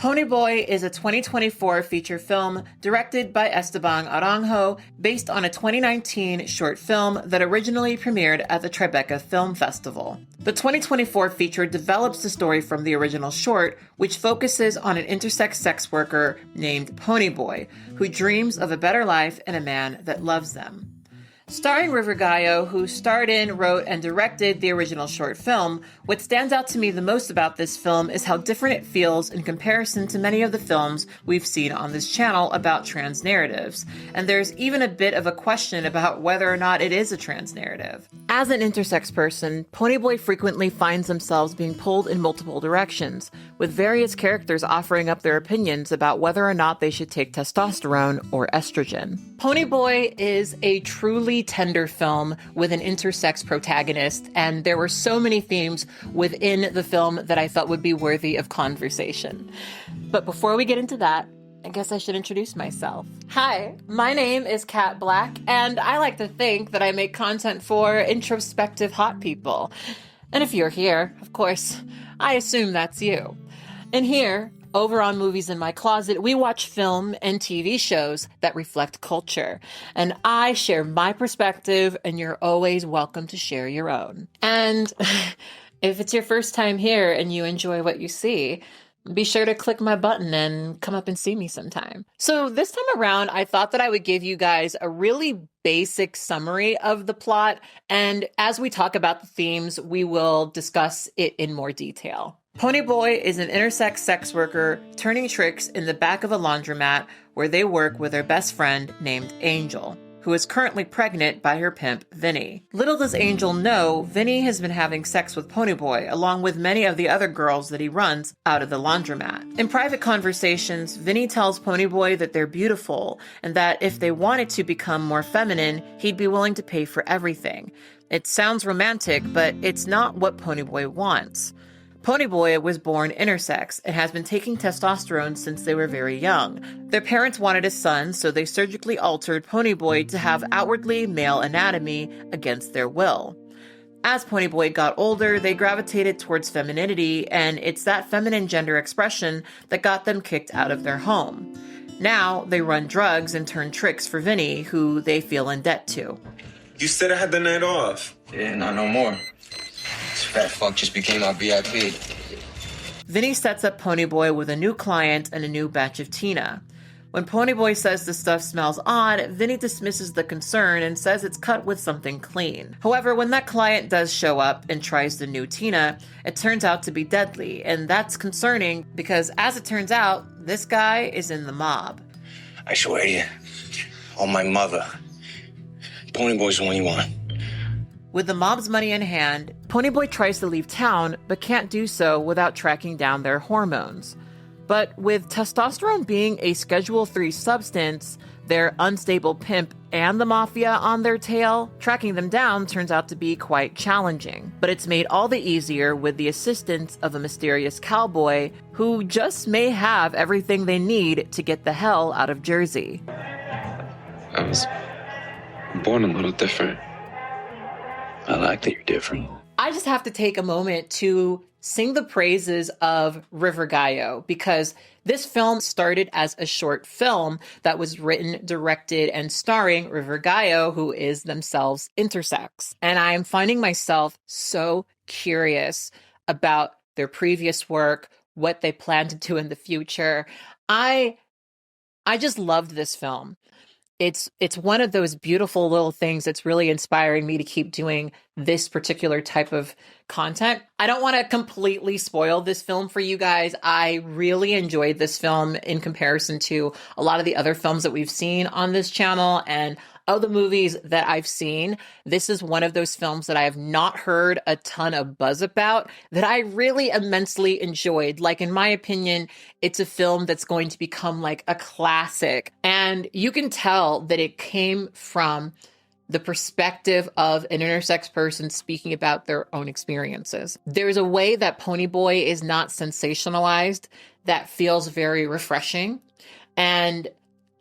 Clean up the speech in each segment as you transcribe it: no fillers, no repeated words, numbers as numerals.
Ponyboi is a 2024 feature film directed by Esteban Aranjo based on a 2019 short film that originally premiered at the Tribeca Film Festival. The 2024 feature develops the story from the original short, which focuses on an intersex sex worker named Ponyboi, who dreams of a better life and a man that loves them. Starring River Gallo, who starred in, wrote, and directed the original short film, what stands out to me the most about this film is how different it feels in comparison to many of the films we've seen on this channel about trans narratives. And there's even a bit of a question about whether or not it is a trans narrative. As an intersex person, Ponyboi frequently finds themselves being pulled in multiple directions, with various characters offering up their opinions about whether or not they should take testosterone or estrogen. Ponyboi is a truly tender film with an intersex protagonist, and there were so many themes within the film that I felt would be worthy of conversation. But before we get into that, I guess I should introduce myself. Hi, my name is katblaque, and I like to think that I make content for introspective hot people. And if you're here, of course, I assume that's you. And here, over on Movies in My Closet, we watch film and TV shows that reflect culture. And I share my perspective, and you're always welcome to share your own. And if it's your first time here and you enjoy what you see, be sure to click my button and come up and see me sometime. So this time around, I thought that I would give you guys a really basic summary of the plot. And as we talk about the themes, we will discuss it in more detail. Ponyboi is an intersex sex worker turning tricks in the back of a laundromat where they work with their best friend named Angel, who is currently pregnant by her pimp, Vinnie. Little does Angel know, Vinnie has been having sex with Ponyboi, along with many of the other girls that he runs out of the laundromat. In private conversations, Vinnie tells Ponyboi that they're beautiful, and that if they wanted to become more feminine, he'd be willing to pay for everything. It sounds romantic, but it's not what Ponyboi wants. Ponyboi was born intersex and has been taking testosterone since they were very young. Their parents wanted a son, so they surgically altered Ponyboi to have outwardly male anatomy against their will. As Ponyboi got older, they gravitated towards femininity, and it's that feminine gender expression that got them kicked out of their home. Now, they run drugs and turn tricks for Vinnie, who they feel in debt to. You said I had the night off. Yeah, not no more. This fat fuck just became our VIP. Vinnie sets up Ponyboi with a new client and a new batch of Tina. When Ponyboi says the stuff smells odd, Vinnie dismisses the concern and says it's cut with something clean. However, when that client does show up and tries the new Tina, it turns out to be deadly, and that's concerning because, as it turns out, this guy is in the mob. I swear to you, on my mother, Ponyboi's the one you want. With the mob's money in hand, Ponyboi tries to leave town, but can't do so without tracking down their hormones. But with testosterone being a Schedule III substance, their unstable pimp and the mafia on their tail, tracking them down turns out to be quite challenging. But it's made all the easier with the assistance of a mysterious cowboy who just may have everything they need to get the hell out of Jersey. I was born a little different. I like that you're different. I just have to take a moment to sing the praises of River Gallo, because this film started as a short film that was written, directed, and starring River Gallo, who is themselves intersex. And I'm finding myself so curious about their previous work, what they plan to do in the future. I just loved this film. It's one of those beautiful little things that's really inspiring me to keep doing this particular type of content. I don't want to completely spoil this film for you guys. I really enjoyed this film in comparison to a lot of the other films that we've seen on this channel, and of the movies that I've seen, this is one of those films that I have not heard a ton of buzz about that I really immensely enjoyed. Like, in my opinion, it's a film that's going to become like a classic. And you can tell that it came from the perspective of an intersex person speaking about their own experiences. There's a way that Ponyboi is not sensationalized that feels very refreshing. And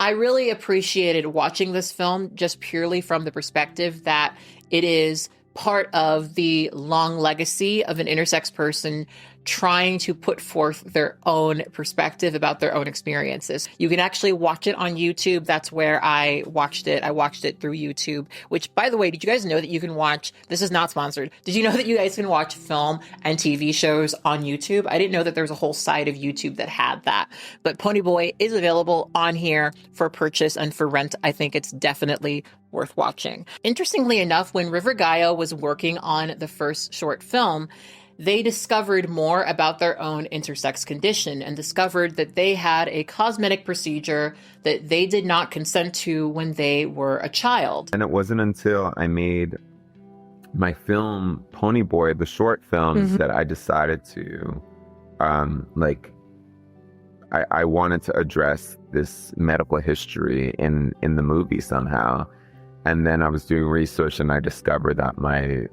I really appreciated watching this film just purely from the perspective that it is part of the long legacy of an intersex person trying to put forth their own perspective about their own experiences. You can actually watch it on YouTube. That's where I watched it. I watched it through YouTube, which, by the way, did you guys know that you can watch, this is not sponsored, did you know that you guys can watch film and TV shows on YouTube? I didn't know that there was a whole side of YouTube that had that, but Ponyboi is available on here for purchase and for rent. I think it's definitely worth watching. Interestingly enough, when River Gallo was working on the first short film, they discovered more about their own intersex condition and discovered that they had a cosmetic procedure that they did not consent to when they were a child. And it wasn't until I made my film Ponyboi, the short films, that I decided to, I wanted to address this medical history in the movie somehow. And then I was doing research and I discovered that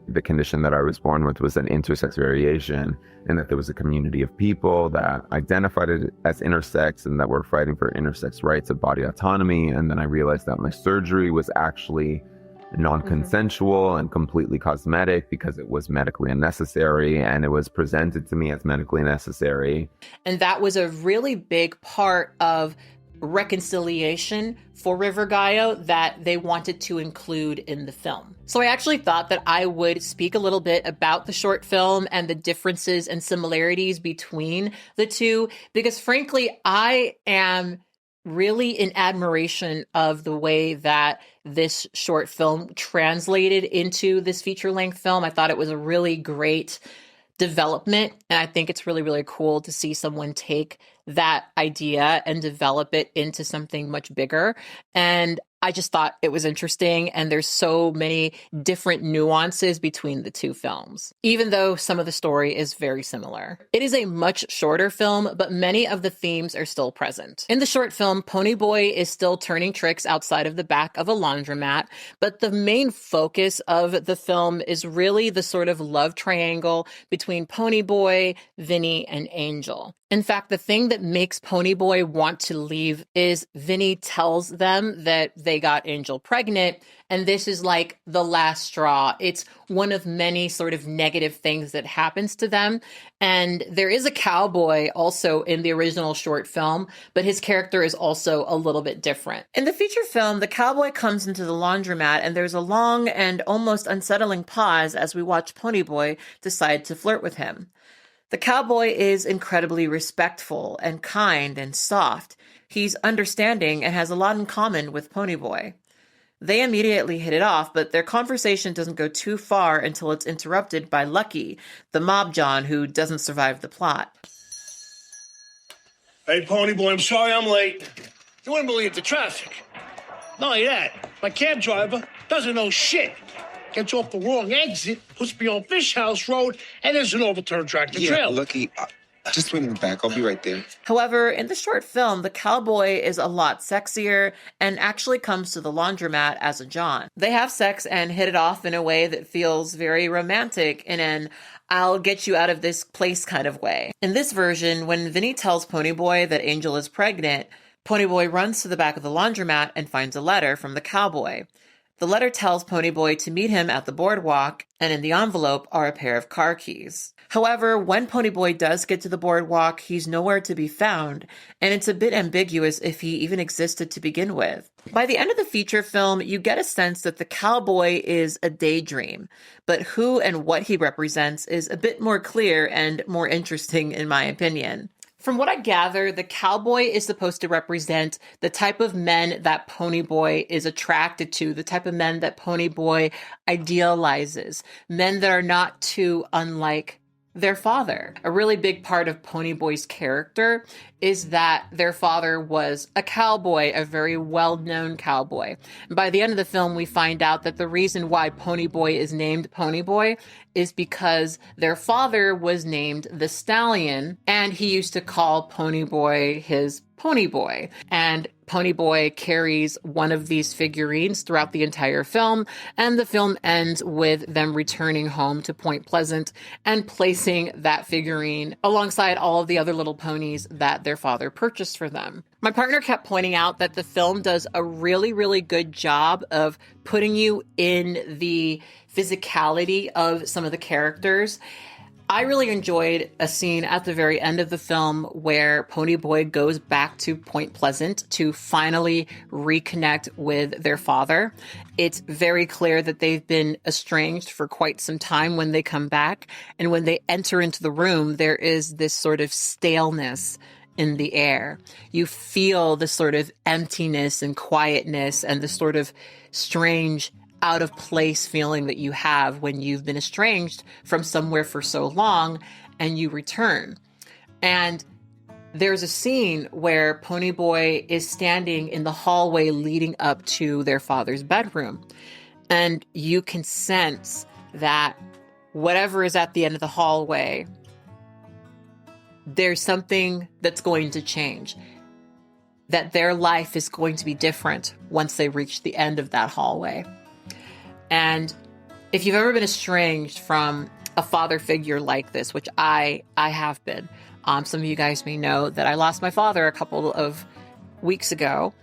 the condition that I was born with was an intersex variation, and that there was a community of people that identified it as intersex and that were fighting for intersex rights of body autonomy. And then I realized that my surgery was actually non-consensual and completely cosmetic because it was medically unnecessary, and it was presented to me as medically necessary. And that was a really big part of reconciliation for River Gallo that they wanted to include in the film. So I actually thought that I would speak a little bit about the short film and the differences and similarities between the two, because frankly, I am really in admiration of the way that this short film translated into this feature-length film. I thought it was a really great development, and I think it's really, really cool to see someone take that idea and develop it into something much bigger. And I just thought it was interesting, and there's so many different nuances between the two films, even though some of the story is very similar. It is a much shorter film, but many of the themes are still present. In the short film, Ponyboi is still turning tricks outside of the back of a laundromat, but the main focus of the film is really the sort of love triangle between Ponyboi, Vinnie, and Angel. In fact, the thing that makes Ponyboi want to leave is Vinnie tells them that they got Angel pregnant, and this is like the last straw. It's one of many sort of negative things that happens to them. And there is a cowboy also in the original short film, but his character is also a little bit different. In the feature film, the cowboy comes into the laundromat, and there's a long and almost unsettling pause as we watch Ponyboi decide to flirt with him. The cowboy is incredibly respectful and kind and soft. He's understanding and has a lot in common with Ponyboi. They immediately hit it off, but their conversation doesn't go too far until it's interrupted by Lucky, the mob John who doesn't survive the plot. Hey, Ponyboi, I'm sorry I'm late. You wouldn't believe the traffic. Not only that, my cab driver doesn't know shit. Gets off the wrong exit, puts me on Fish House Road, and there's an overturned tractor trailer. Lucky, just wait in the back. I'll be right there. However, in the short film, the cowboy is a lot sexier and actually comes to the laundromat as a John. They have sex and hit it off in a way that feels very romantic in an I'll get you out of this place kind of way. In this version, when Vinnie tells Ponyboi that Angel is pregnant, Ponyboi runs to the back of the laundromat and finds a letter from the cowboy. The letter tells Ponyboi to meet him at the boardwalk, and in the envelope are a pair of car keys. However, when Ponyboi does get to the boardwalk, he's nowhere to be found, and it's a bit ambiguous if he even existed to begin with. By the end of the feature film, you get a sense that the cowboy is a daydream, but who and what he represents is a bit more clear and more interesting in my opinion. From what I gather, the cowboy is supposed to represent the type of men that Ponyboi is attracted to, the type of men that Ponyboi idealizes, men that are not too unlike their father. A really big part of Ponyboi's character is that their father was a cowboy, a very well-known cowboy. And by the end of the film, we find out that the reason why Ponyboi is named Ponyboi is because their father was named the Stallion, and he used to call Ponyboi his Ponyboi. And Ponyboi carries one of these figurines throughout the entire film, and the film ends with them returning home to Point Pleasant and placing that figurine alongside all of the other little ponies that their father purchased for them. My partner kept pointing out that the film does a really, really good job of putting you in the physicality of some of the characters. I really enjoyed a scene at the very end of the film where Ponyboi goes back to Point Pleasant to finally reconnect with their father. It's very clear that they've been estranged for quite some time when they come back. And when they enter into the room, there is this sort of staleness in the air. You feel the sort of emptiness and quietness and the sort of strange out of place feeling that you have when you've been estranged from somewhere for so long and you return. And there's a scene where Ponyboi is standing in the hallway leading up to their father's bedroom. And you can sense that whatever is at the end of the hallway, there's something that's going to change. That their life is going to be different once they reach the end of that hallway. And if you've ever been estranged from a father figure like this, which I have been, some of you guys may know that I lost my father a couple of weeks ago,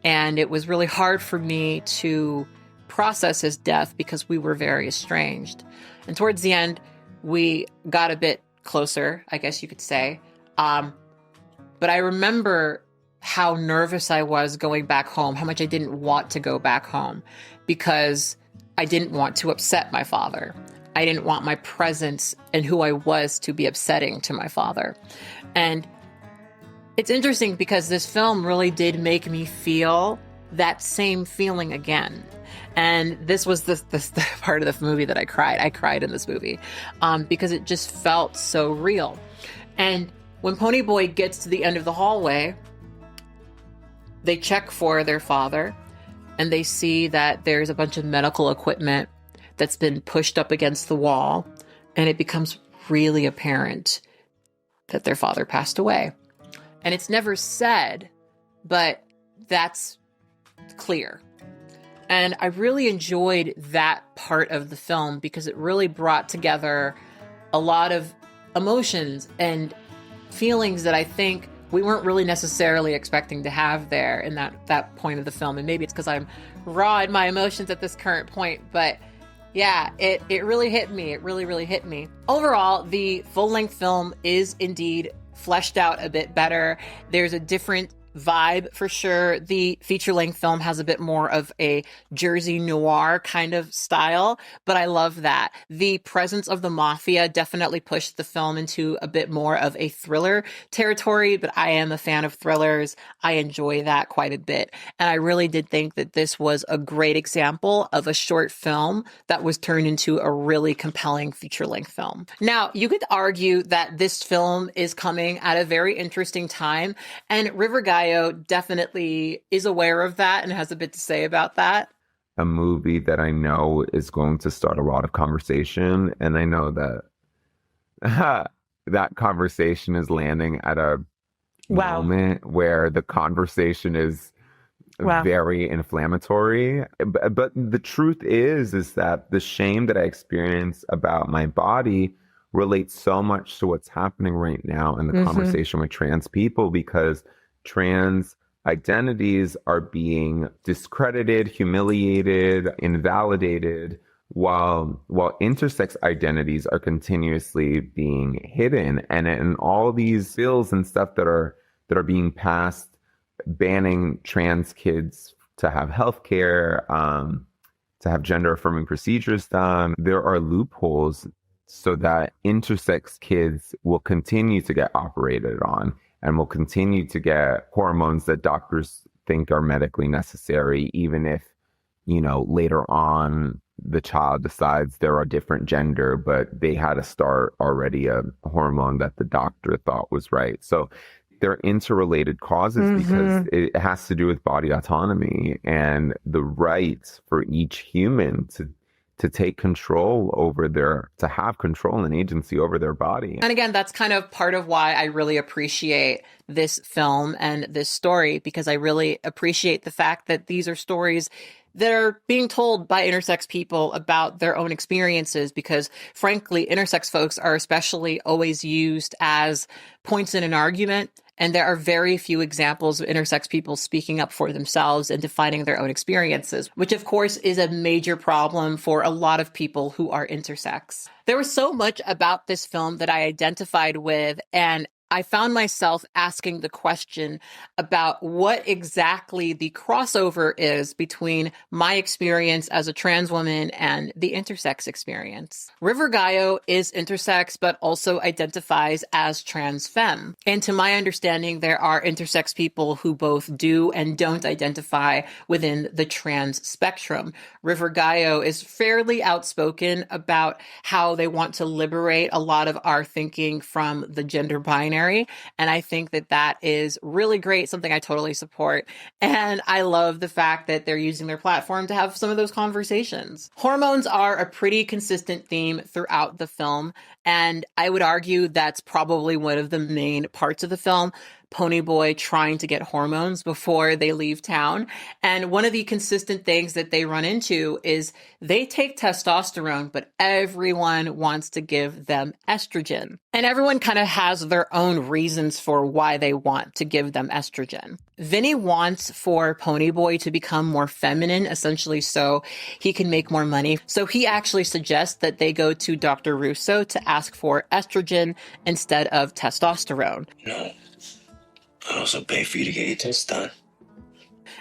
and it was really hard for me to process his death because we were very estranged. And towards the end, we got a bit closer, I guess you could say. But I remember how nervous I was going back home, how much I didn't want to go back home because I didn't want to upset my father. I didn't want my presence and who I was to be upsetting to my father. And it's interesting because this film really did make me feel that same feeling again. And this was the part of the movie that I cried. I cried in this movie because it just felt so real. And when Ponyboi gets to the end of the hallway, they check for their father. And they see that there's a bunch of medical equipment that's been pushed up against the wall. And it becomes really apparent that their father passed away. And it's never said, but that's clear. And I really enjoyed that part of the film because it really brought together a lot of emotions and feelings that I think we weren't really necessarily expecting to have there in that point of the film. And maybe it's because I'm raw in my emotions at this current point. But yeah, it really hit me. It really, really hit me. Overall, the full-length film is indeed fleshed out a bit better. There's a different vibe for sure. The feature-length film has a bit more of a Jersey Noir kind of style, but I love that. The presence of the mafia definitely pushed the film into a bit more of a thriller territory, but I am a fan of thrillers. I enjoy that quite a bit. And I really did think that this was a great example of a short film that was turned into a really compelling feature-length film. Now, you could argue that this film is coming at a very interesting time, and River Gallo definitely is aware of that and has a bit to say about that. A movie that I know is going to start a lot of conversation, and I know that that conversation is landing at a moment where the conversation is very inflammatory. But the truth is that the shame that I experience about my body relates so much to what's happening right now in the conversation with trans people, because trans identities are being discredited, humiliated, invalidated, while intersex identities are continuously being hidden. And all these bills and stuff that are being passed, banning trans kids to have healthcare, to have gender affirming procedures done, there are loopholes so that intersex kids will continue to get operated on and will continue to get hormones that doctors think are medically necessary, even if, later on the child decides they're a different gender, but they had to start already a hormone that the doctor thought was right. So they're interrelated causes because it has to do with body autonomy and the right for each human to take control over to have control and agency over their body. And again, that's kind of part of why I really appreciate this film and this story, because I really appreciate the fact that these are stories that are being told by intersex people about their own experiences, because frankly, intersex folks are especially always used as points in an argument And there are very few examples of intersex people speaking up for themselves and defining their own experiences, which of course is a major problem for a lot of people who are intersex. There was so much about this film that I identified with, and I found myself asking the question about what exactly the crossover is between my experience as a trans woman and the intersex experience. River Gallo is intersex, but also identifies as trans femme. And to my understanding, there are intersex people who both do and don't identify within the trans spectrum. River Gallo is fairly outspoken about how they want to liberate a lot of our thinking from the gender binary. And I think that that is really great, something I totally support. And I love the fact that they're using their platform to have some of those conversations. Hormones are a pretty consistent theme throughout the film. And I would argue that's probably one of the main parts of the film. Ponyboi trying to get hormones before they leave town. And one of the consistent things that they run into is they take testosterone, but everyone wants to give them estrogen. And everyone kind of has their own reasons for why they want to give them estrogen. Vinnie wants for Ponyboi to become more feminine, essentially so he can make more money. So he actually suggests that they go to Dr. Russo to ask for estrogen instead of testosterone. No. I'd also pay for you to get your tests done.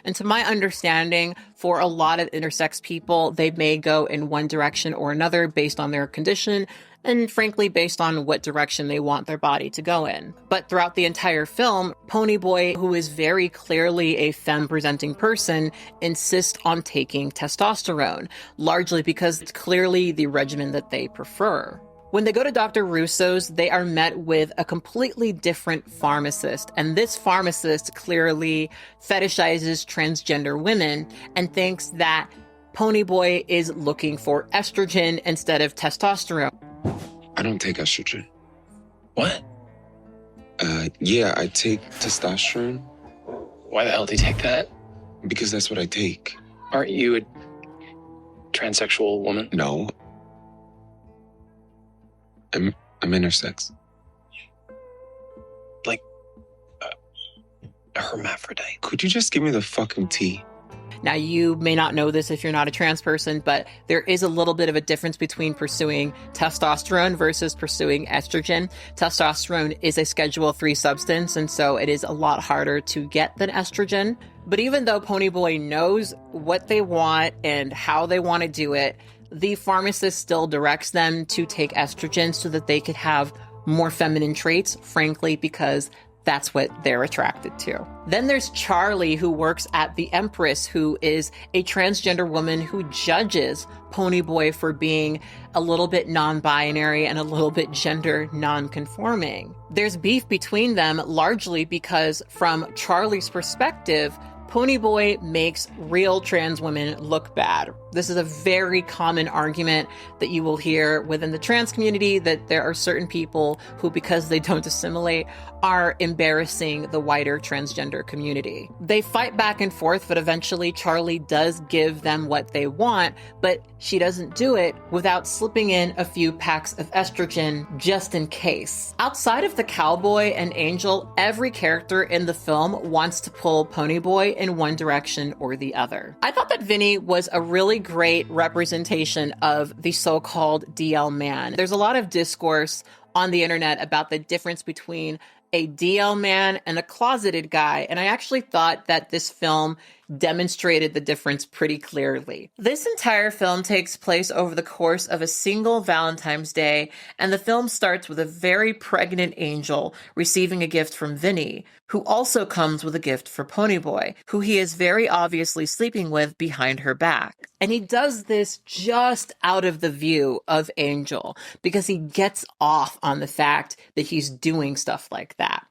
And to my understanding, for a lot of intersex people, they may go in one direction or another based on their condition and frankly, based on what direction they want their body to go in. But throughout the entire film, Ponyboi, who is very clearly a femme-presenting person, insists on taking testosterone, largely because it's clearly the regimen that they prefer. When they go to Dr. Russo's, they are met with a completely different pharmacist. And this pharmacist clearly fetishizes transgender women and thinks that Ponyboi is looking for estrogen instead of testosterone. I don't take estrogen. What? Yeah, I take testosterone Why the hell do you take that? because that's what I take. Aren't you a transsexual woman? No. I'm intersex. Like, a hermaphrodite. Could you just give me the fucking tea? Now, you may not know this if you're not a trans person, but there is a little bit of a difference between pursuing testosterone versus pursuing estrogen. Testosterone is a Schedule III substance, and so it is a lot harder to get than estrogen. But even though Ponyboi knows what they want and how they want to do it, the pharmacist still directs them to take estrogen so that they could have more feminine traits, frankly, because that's what they're attracted to. Then there's Charlie, who works at the Empress, who is a transgender woman who judges Ponyboi for being a little bit non-binary and a little bit gender non-conforming. There's beef between them largely because from Charlie's perspective, Ponyboi makes real trans women look bad. This is a very common argument that you will hear within the trans community, that there are certain people who, because they don't assimilate, are embarrassing the wider transgender community. They fight back and forth, but eventually Charlie does give them what they want, but she doesn't do it without slipping in a few packs of estrogen just in case. Outside of the cowboy and Angel, every character in the film wants to pull Ponyboi in one direction or the other. I thought that Vinnie was a really great representation of the so-called DL man. There's a lot of discourse on the internet about the difference between a DL man and a closeted guy, and I actually thought that this film demonstrated the difference pretty clearly. This entire film takes place over the course of a single Valentine's Day, and the film starts with a very pregnant Angel receiving a gift from Vinnie, who also comes with a gift for Ponyboi, who he is very obviously sleeping with behind her back. And he does this just out of the view of Angel, because he gets off on the fact that he's doing stuff like that.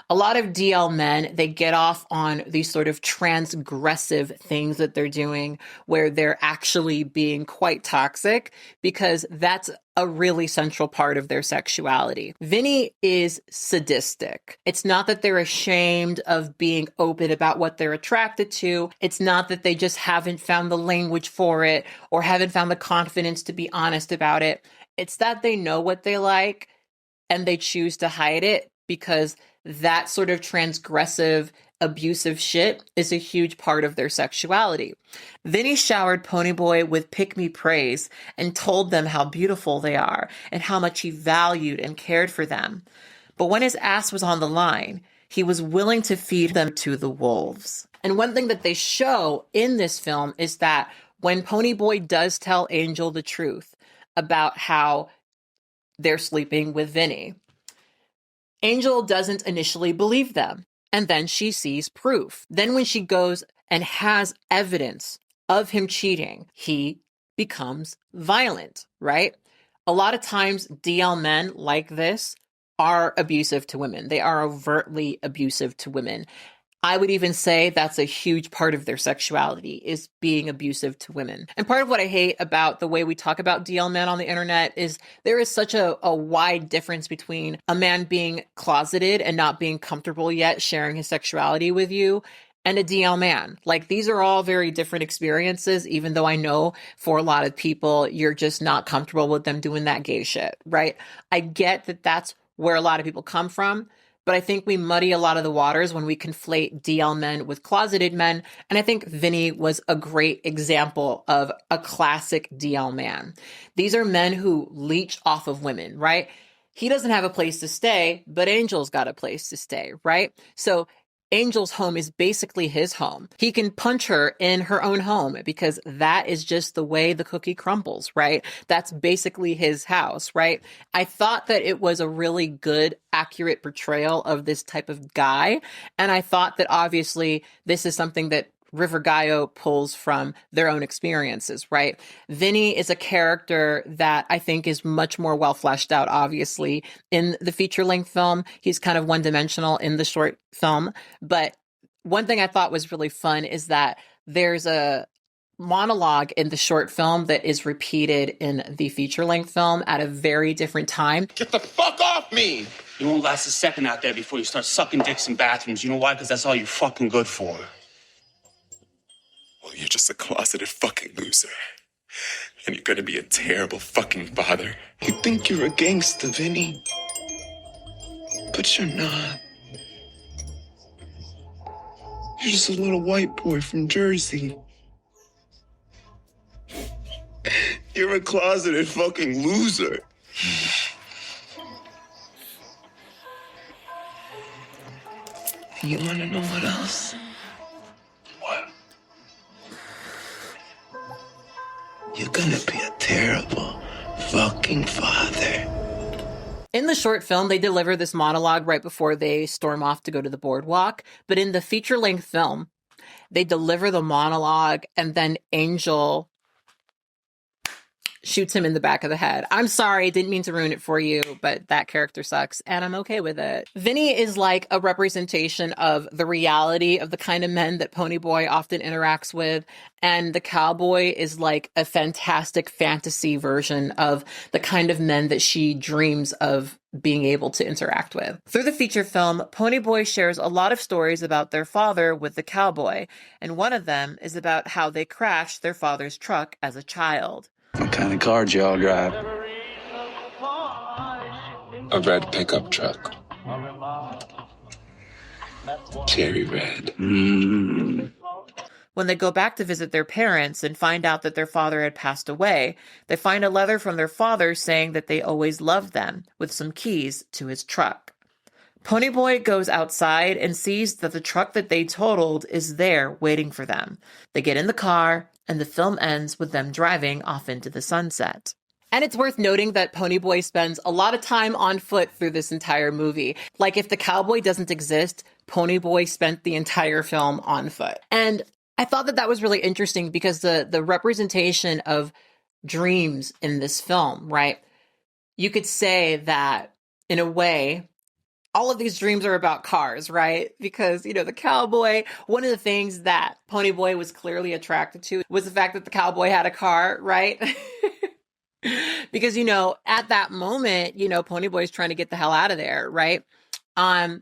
A lot of DL men, they get off on these sort of transgressive things that they're doing where they're actually being quite toxic, because that's a really central part of their sexuality. Vinnie is sadistic. It's not that they're ashamed of being open about what they're attracted to. It's not that they just haven't found the language for it or haven't found the confidence to be honest about it. It's that they know what they like and they choose to hide it because that sort of transgressive, abusive shit is a huge part of their sexuality. Vinnie showered Ponyboi with pick-me praise and told them how beautiful they are and how much he valued and cared for them. But when his ass was on the line, he was willing to feed them to the wolves. And one thing that they show in this film is that when Ponyboi does tell Angel the truth about how they're sleeping with Vinnie, Angel doesn't initially believe them. And then she sees proof. Then when she goes and has evidence of him cheating, he becomes violent, right? A lot of times DL men like this are abusive to women. They are overtly abusive to women. I would even say that's a huge part of their sexuality, is being abusive to women. And part of what I hate about the way we talk about DL men on the internet is there is such a wide difference between a man being closeted and not being comfortable yet sharing his sexuality with you and a DL man. Like, these are all very different experiences, even though I know for a lot of people, you're just not comfortable with them doing that gay shit, right? I get that that's where a lot of people come from. But I think we muddy a lot of the waters when we conflate DL men with closeted men. And I think Vinnie was a great example of a classic DL man. These are men who leech off of women, right? He doesn't have a place to stay, but Angel's got a place to stay, right? So Angel's home is basically his home. He can punch her in her own home because that is just the way the cookie crumbles, right? That's basically his house, right? I thought that it was a really good, accurate portrayal of this type of guy. And I thought that obviously this is something that River Gallo pulls from their own experiences, right? Vinnie is a character that I think is much more well fleshed out, obviously, in the feature-length film. He's kind of one-dimensional in the short film. But one thing I thought was really fun is that there's a monologue in the short film that is repeated in the feature-length film at a very different time. Get the fuck off me! You won't last a second out there before you start sucking dicks in bathrooms. You know why? Because that's all you're fucking good for. Well, you're just a closeted fucking loser. And you're gonna be a terrible fucking father. You think you're a gangster, Vinny. But you're not. You're just a little white boy from Jersey. You're a closeted fucking loser. You wanna know what else? What? You're gonna be a terrible fucking father. In the short film, they deliver this monologue right before they storm off to go to the boardwalk. But in the feature-length film, they deliver the monologue and then Angel shoots him in the back of the head. I'm sorry, didn't mean to ruin it for you, but that character sucks, and I'm okay with it. Vinnie is like a representation of the reality of the kind of men that Ponyboi often interacts with, and the cowboy is like a fantastic fantasy version of the kind of men that she dreams of being able to interact with. Through the feature film, Ponyboi shares a lot of stories about their father with the cowboy, and one of them is about how they crashed their father's truck as a child. What kind of car do y'all drive? A red pickup truck. Cherry red. When they go back to visit their parents and find out that their father had passed away, they find a letter from their father saying that they always loved them, with some keys to his truck. Ponyboi goes outside and sees that the truck that they totaled is there waiting for them. They get in the car, and the film ends with them driving off into the sunset. And it's worth noting that Ponyboi spends a lot of time on foot through this entire movie. Like, if the cowboy doesn't exist, Ponyboi spent the entire film on foot. And I thought that that was really interesting because the representation of dreams in this film, right? You could say that, in a way, all of these dreams are about cars, right? Because, you know, the cowboy, one of the things that Ponyboi was clearly attracted to was the fact that the cowboy had a car, right? Because, you know, at that moment, you know, Ponyboy's trying to get the hell out of there, right? And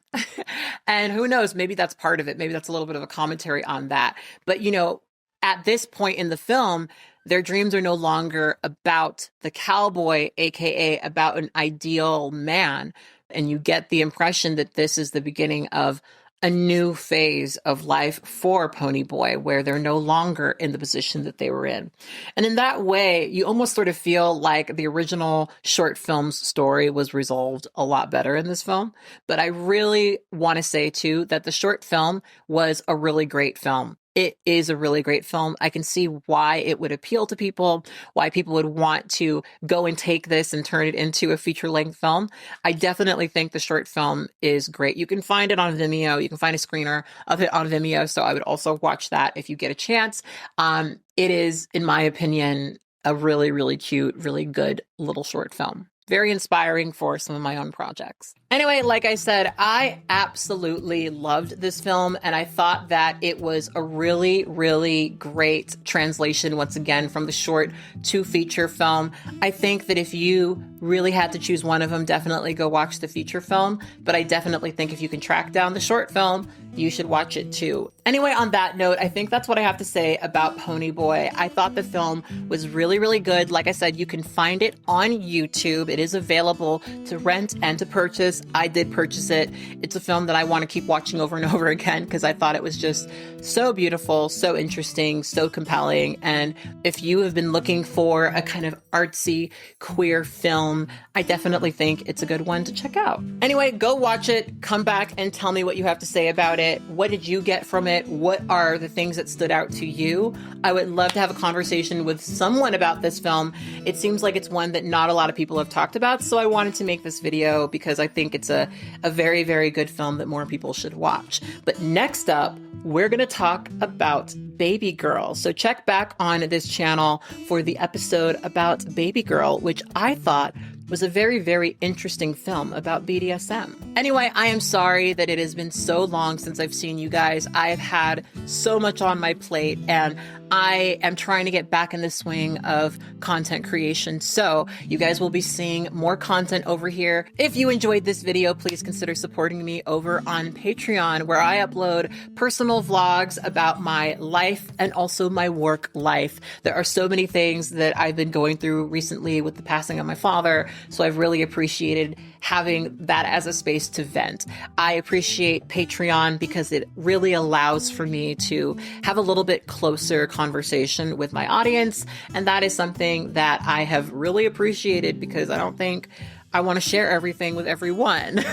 who knows, maybe that's part of it. Maybe that's a little bit of a commentary on that. But, you know, at this point in the film, their dreams are no longer about the cowboy, aka about an ideal man, And you get the impression that this is the beginning of a new phase of life for Ponyboi, where they're no longer in the position that they were in. And in that way, you almost sort of feel like the original short film's story was resolved a lot better in this film. But I really want to say, too, that the short film was a really great film. It is a really great film. I can see why it would appeal to people, why people would want to go and take this and turn it into a feature-length film. I definitely think the short film is great. You can find it on Vimeo. You can find a screener of it on Vimeo, so I would also watch that if you get a chance. It is, in my opinion, a really, really cute, really good little short film. Very inspiring for some of my own projects. Anyway, like I said, I absolutely loved this film, and I thought that it was a really, really great translation, once again, from the short to feature film. I think that if you really had to choose one of them, definitely go watch the feature film, but I definitely think if you can track down the short film, you should watch it too. Anyway, on that note, I think that's what I have to say about Ponyboi. I thought the film was really, really good. Like I said, you can find it on YouTube. It is available to rent and to purchase. I did purchase it. It's a film that I want to keep watching over and over again because I thought it was just so beautiful, so interesting, so compelling. And if you have been looking for a kind of artsy, queer film, I definitely think it's a good one to check out. Anyway, go watch it. Come back and tell me what you have to say about it. What did you get from it? What are the things that stood out to you? I would love to have a conversation with someone about this film. It seems like it's one that not a lot of people have talked about, so I wanted to make this video because I think it's a very, very good film that more people should watch. But next up, we're going to talk about Baby Girl. So check back on this channel for the episode about Baby Girl, which I thought was a very, very interesting film about BDSM. Anyway, I am sorry that it has been so long since I've seen you guys. I've had so much on my plate, and I am trying to get back in the swing of content creation. So you guys will be seeing more content over here. If you enjoyed this video, please consider supporting me over on Patreon, where I upload personal vlogs about my life and also my work life. There are so many things that I've been going through recently with the passing of my father, so I've really appreciated having that as a space to vent. I appreciate Patreon because it really allows for me to have a little bit closer conversation with my audience, and that is something that I have really appreciated because I don't think I want to share everything with everyone.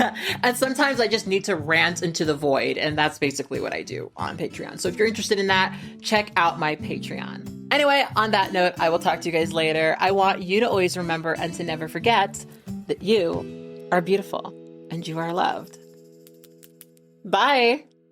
And sometimes I just need to rant into the void, and that's basically what I do on Patreon. So if you're interested in that, check out my Patreon. Anyway, on that note, I will talk to you guys later. I want you to always remember and to never forget that you are beautiful and you are loved. Bye.